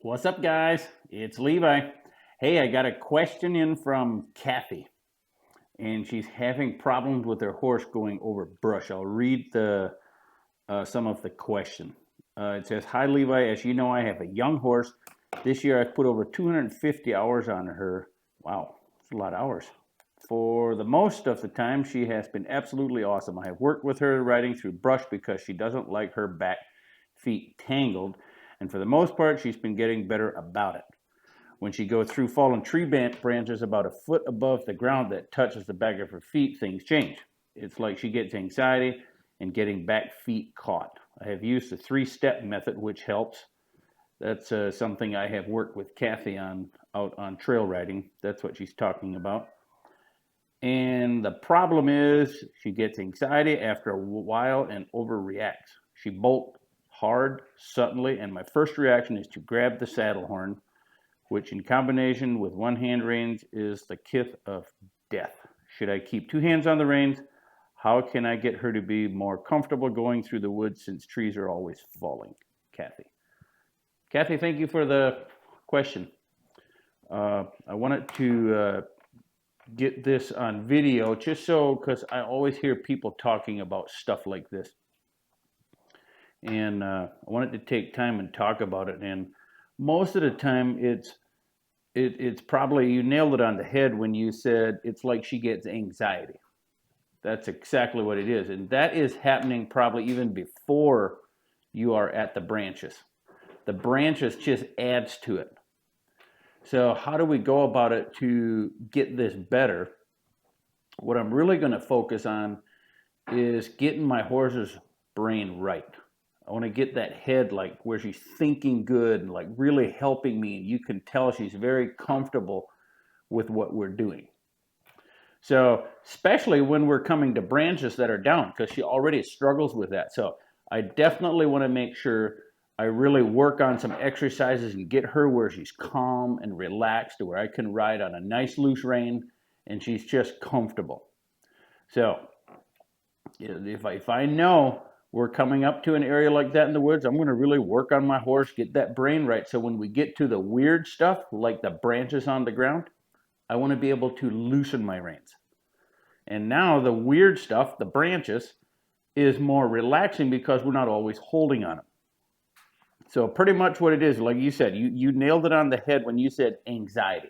What's up, guys? It's Levi. Hey, I got a question in from Kathy, and she's having problems with her horse going over brush. I'll read the some of the question. It says, "Hi, Levi. As you know, I have a young horse. This year, I've put over 250 hours on her. Wow, that's a lot of hours. For the most of the time, she has been absolutely awesome. I have worked with her riding through brush because she doesn't like her back feet tangled, and for the most part, she's been getting better about it. When she goes through fallen tree branches about a foot above the ground that touches the back of her feet, things change. It's like she gets anxiety and getting back feet caught. I have used the three-step method, which helps. That's something I have worked with Kathy on out on trail riding. That's what she's talking about. And the problem is she gets anxiety after a while and overreacts. She bolts hard, suddenly, and my first reaction is to grab the saddle horn, which in combination with one hand reins is the kith of death. Should I keep two hands on the reins? How can I get her to be more comfortable going through the woods since trees are always falling? Kathy. Kathy, thank you for the question. I wanted to get this on video just so, because I always hear people talking about stuff like this. And I wanted to take time and talk about it. And most of the time, it's probably, you nailed it on the head when you said it's like she gets anxiety. That's exactly what it is. And that is happening probably even before you are at the branches. The branches just adds to it. So how do we go about it to get this better? What I'm really going to focus on is getting my horse's brain right. I want to get that head like where she's thinking good and like really helping me, and you can tell she's very comfortable with what we're doing. So especially when we're coming to branches that are down, because she already struggles with that. So I definitely want to make sure I really work on some exercises and get her where she's calm and relaxed, to where I can ride on a nice loose rein and she's just comfortable. So if I know we're coming up to an area like that in the woods, I'm going to really work on my horse, get that brain right. So when we get to the weird stuff, like the branches on the ground, I want to be able to loosen my reins. And now the weird stuff, the branches, is more relaxing because we're not always holding on them. So pretty much what it is, like you said, you nailed it on the head when you said anxiety.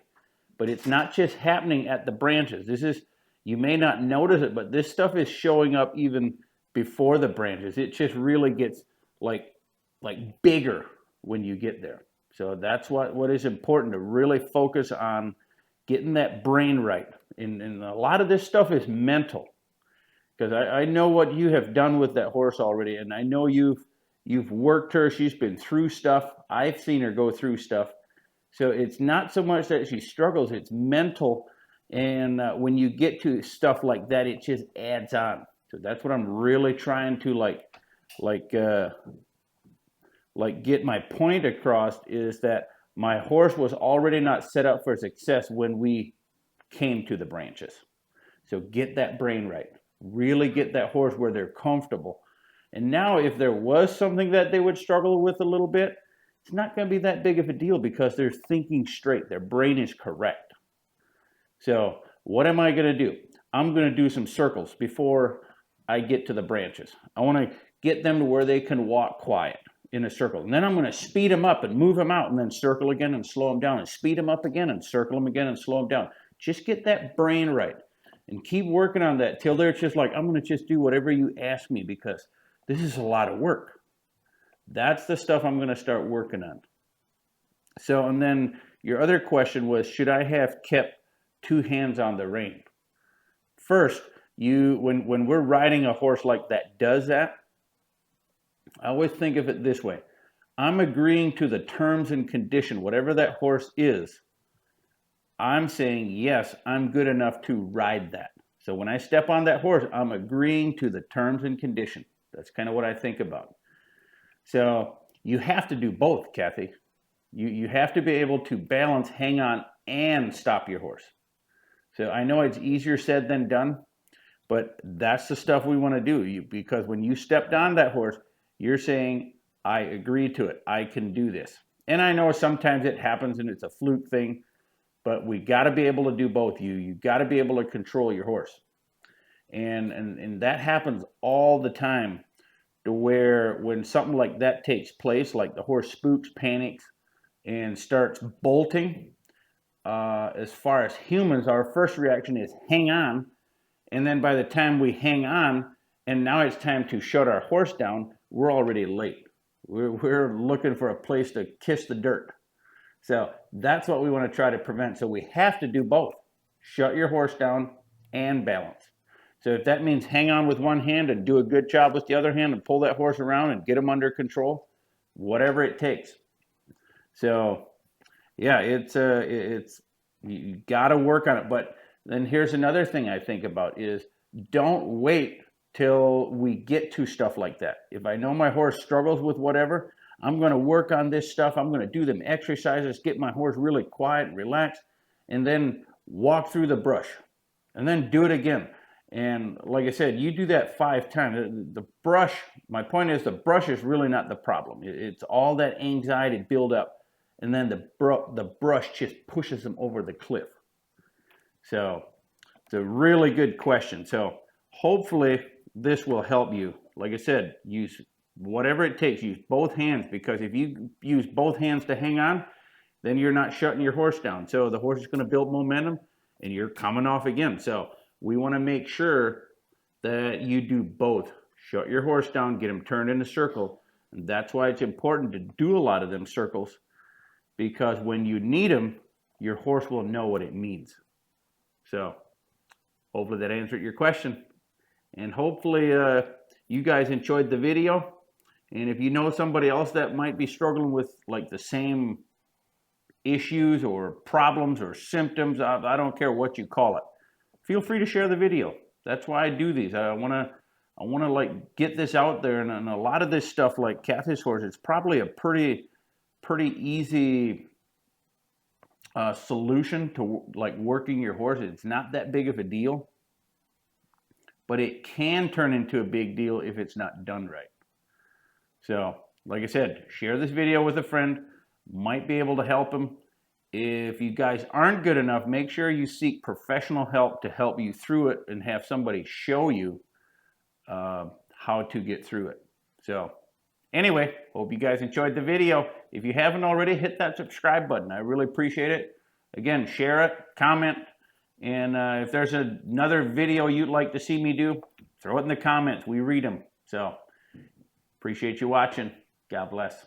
But it's not just happening at the branches. This is, you may not notice it, but this stuff is showing up even before the branches. It just really gets like bigger when you get there. So that's what is important, to really focus on getting that brain right. And a lot of this stuff is mental, because I know what you have done with that horse already, and I know you've worked her. She's been through stuff. I've seen her go through stuff. So it's not so much that she struggles, it's mental. And when you get to stuff like that, it just adds on. So that's what I'm really trying to get my point across, is that my horse was already not set up for success when we came to the branches. So get that brain right. Really get that horse where they're comfortable. And now if there was something that they would struggle with a little bit, it's not going to be that big of a deal because they're thinking straight. Their brain is correct. So what am I going to do? I'm going to do some circles before I get to the branches. I want to get them to where they can walk quiet in a circle. And then I'm going to speed them up and move them out, and then circle again and slow them down, and speed them up again and circle them again and slow them down. Just get that brain right and keep working on that till they're just like, I'm going to just do whatever you ask me because this is a lot of work. That's the stuff I'm going to start working on. So, and then your other question was, should I have kept two hands on the rein? First, when we're riding a horse like that does that, I always think of it this way. I'm agreeing to the terms and condition, whatever that horse is. I'm saying, yes, I'm good enough to ride that. So when I step on that horse, I'm agreeing to the terms and condition. That's kind of what I think about. So you have to do both, Kathy. You have to be able to balance, hang on, and stop your horse. So I know it's easier said than done, but that's the stuff we want to do. Because when you stepped on that horse, you're saying, I agree to it. I can do this. And I know sometimes it happens and it's a fluke thing, but we got to be able to do both. You got to be able to control your horse. And that happens all the time, to where when something like that takes place, like the horse spooks, panics, and starts bolting, as far as humans, our first reaction is hang on. And then by the time we hang on, and now it's time to shut our horse down, we're already late. We're looking for a place to kiss the dirt. So that's what we want to try to prevent. So we have to do both: shut your horse down and balance. So if that means hang on with one hand and do a good job with the other hand and pull that horse around and get him under control, whatever it takes. So yeah, it's you got to work on it. But then here's another thing I think about is, don't wait till we get to stuff like that. If I know my horse struggles with whatever, I'm going to work on this stuff. I'm going to do them exercises, get my horse really quiet and relaxed, and then walk through the brush, and then do it again. And like I said, you do that 5 times. The brush, my point is, the brush is really not the problem. It's all that anxiety build up, and then the brush just pushes them over the cliff. So it's a really good question. So hopefully this will help you. Like I said, use whatever it takes. Use both hands, because if you use both hands to hang on, then you're not shutting your horse down. So the horse is going to build momentum and you're coming off again. So we want to make sure that you do both. Shut your horse down, get him turned in a circle. And that's why it's important to do a lot of them circles, because when you need them, your horse will know what it means. So hopefully that answered your question. And hopefully you guys enjoyed the video. And if you know somebody else that might be struggling with like the same issues or problems or symptoms, I don't care what you call it, feel free to share the video. That's why I do these. I want to like get this out there. And a lot of this stuff, like Kathy's horse, it's probably a pretty easy solution to like working your horse. It's not that big of a deal, but it can turn into a big deal if it's not done right. So like I said, share this video with a friend, might be able to help them. If you guys aren't good enough, make sure you seek professional help to help you through it, and have somebody show you how to get through it. So anyway, hope you guys enjoyed the video. If you haven't already, hit that subscribe button. I really appreciate it. Again, share it, comment, and if there's another video you'd like to see me do, throw it in the comments. We read them. So appreciate you watching. God bless.